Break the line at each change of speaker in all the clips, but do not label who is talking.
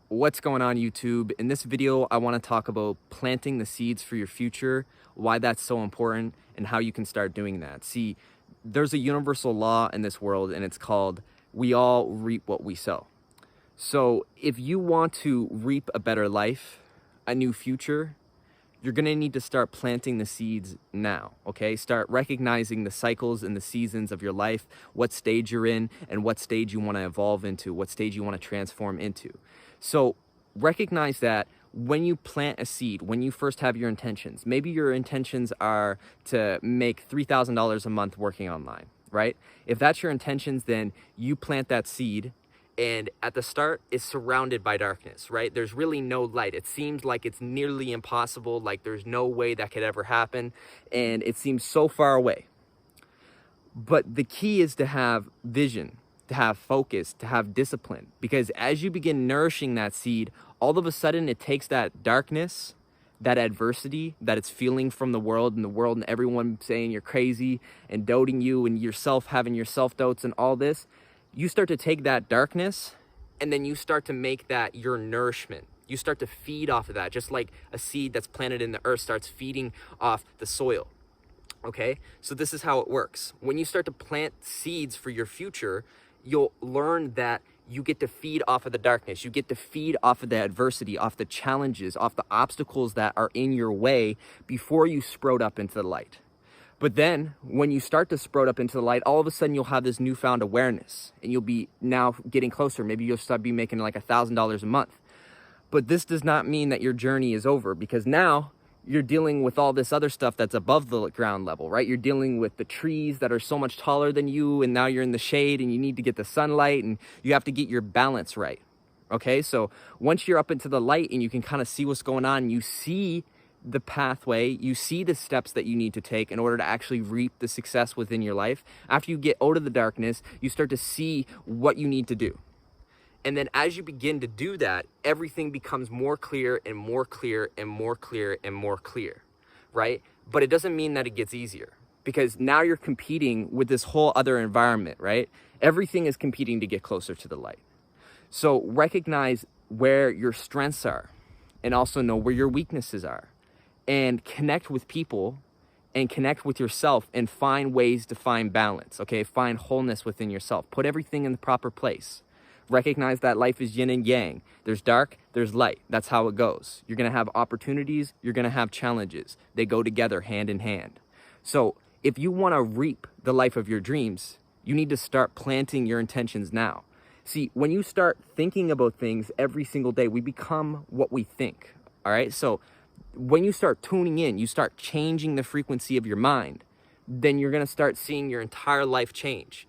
What's going on, YouTube? In this video, I want to talk about planting the seeds for your future, why that's so important, and how you can start doing that. See, there's a universal law in this world, and it's called we all reap what we sow. So if you want to reap a better life, a new future, you're going to need to start planting the seeds now, okay? Start recognizing the cycles and the seasons of your life, what stage you're in, and what stage you want to evolve into, what stage you want to transform into. So recognize that when you plant a seed, when you first have your intentions, maybe your intentions are to make $3,000 a month working online, right? If that's your intentions, then you plant that seed. And at the start, it's surrounded by darkness, right? There's really no light. It seems like it's nearly impossible, like there's no way that could ever happen. And it seems so far away. But the key is to have vision, to have focus, to have discipline. Because as you begin nourishing that seed, all of a sudden it takes that darkness, that adversity that it's feeling from the world and everyone saying you're crazy and doubting you and yourself having your self-doubts and all this. You start to take that darkness and then you start to make that your nourishment. You start to feed off of that, just like a seed that's planted in the earth starts feeding off the soil. Okay, so this is how it works. When you start to plant seeds for your future, you'll learn that you get to feed off of the darkness. You get to feed off of the adversity, off the challenges, off the obstacles that are in your way before you sprout up into the light. But then when you start to sprout up into the light, all of a sudden you'll have this newfound awareness and you'll be now getting closer. Maybe you'll start be making like $1,000 a month. But this does not mean that your journey is over, because now you're dealing with all this other stuff that's above the ground level, right? You're dealing with the trees that are so much taller than you, and now you're in the shade and you need to get the sunlight and you have to get your balance right. Okay, so once you're up into the light and you can kind of see what's going on, you see the pathway, you see the steps that you need to take in order to actually reap the success within your life. After you get out of the darkness, you start to see what you need to do. And then as you begin to do that, everything becomes more clear and more clear and more clear and more clear, right? But it doesn't mean that it gets easier, because now you're competing with this whole other environment, right? Everything is competing to get closer to the light. So recognize where your strengths are and also know where your weaknesses are. And connect with people and connect with yourself and find ways to find balance, okay? Find wholeness within yourself. Put everything in the proper place. Recognize that life is yin and yang. There's dark, there's light. That's how it goes. You're gonna have opportunities, you're gonna have challenges. They go together hand in hand. So if you wanna reap the life of your dreams, you need to start planting your intentions now. See, when you start thinking about things every single day, we become what we think, all right? So when you start tuning in, you start changing the frequency of your mind, then you're gonna start seeing your entire life change.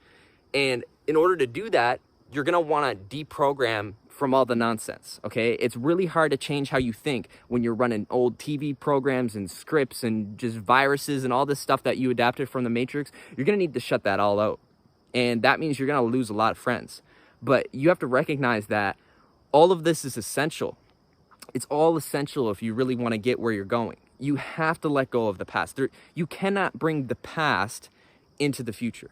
And in order to do that, you're gonna wanna deprogram from all the nonsense, okay? It's really hard to change how you think when you're running old TV programs and scripts and just viruses and all this stuff that you adapted from the Matrix. You're gonna need to shut that all out. And that means you're gonna lose a lot of friends. But you have to recognize that all of this is essential. It's all essential if you really want to get where you're going. You have to let go of the past. You cannot bring the past into the future.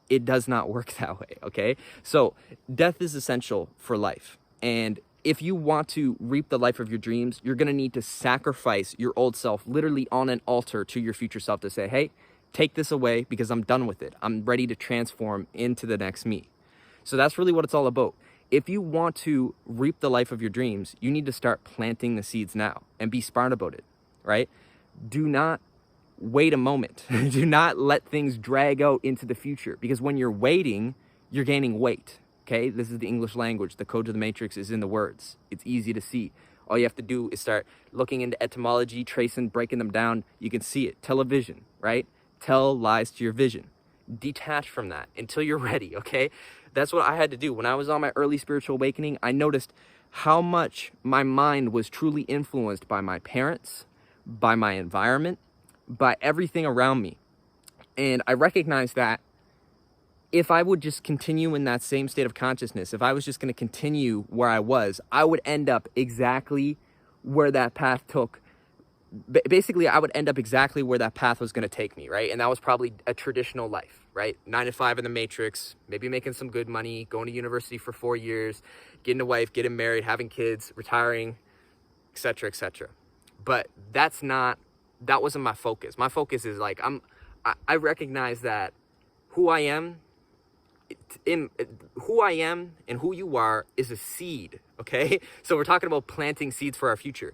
It does not work that way, okay? So death is essential for life. And if you want to reap the life of your dreams, you're going to need to sacrifice your old self literally on an altar to your future self to say, hey, take this away because I'm done with it. I'm ready to transform into the next me. So that's really what it's all about. If you want to reap the life of your dreams, you need to start planting the seeds now and be smart about it, right? Do not wait a moment. Do not let things drag out into the future, because when you're waiting, you're gaining weight, okay? This is the English language. The code to the Matrix is in the words. It's easy to see. All you have to do is start looking into etymology, tracing, breaking them down. You can see it. Television, right? Tell lies to your vision. Detach from that until you're ready, okay? That's what I had to do. When I was on my early spiritual awakening, I noticed how much my mind was truly influenced by my parents, by my environment, by everything around me. And I recognized that if I would just continue in that same state of consciousness, if I was just going to continue where I was, I would end up exactly where that path took. Basically, I would end up exactly where that path was going to take me, right? And that was probably a traditional life. right? 9 to 5 in the matrix, maybe making some good money, going to university for 4 years, getting a wife, getting married, having kids, retiring, etc., etc. But that wasn't my focus. My focus is like, I recognize that who I am and who you are is a seed, okay? So we're talking about planting seeds for our future.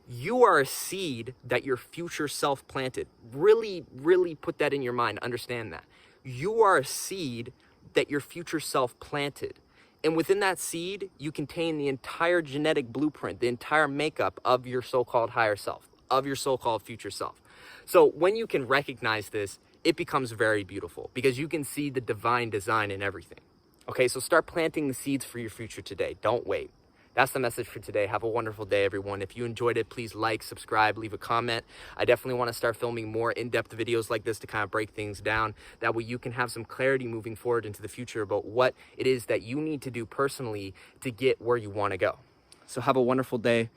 You are a seed that your future self planted. Really, really put that in your mind. Understand that. You are a seed that your future self planted. And within that seed, you contain the entire genetic blueprint, the entire makeup of your so-called higher self, of your so-called future self. So when you can recognize this, it becomes very beautiful because you can see the divine design in everything. Okay, so start planting the seeds for your future today. Don't wait. That's the message for today. Have a wonderful day, everyone. If you enjoyed it, please like, subscribe, leave a comment. I definitely want to start filming more in-depth videos like this to kind of break things down. That way you can have some clarity moving forward into the future about what it is that you need to do personally to get where you want to go. So have a wonderful day.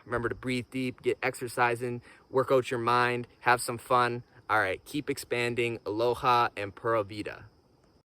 Remember to breathe deep, get exercising, work out your mind, have some fun. All right, keep expanding. Aloha and Pura Vida.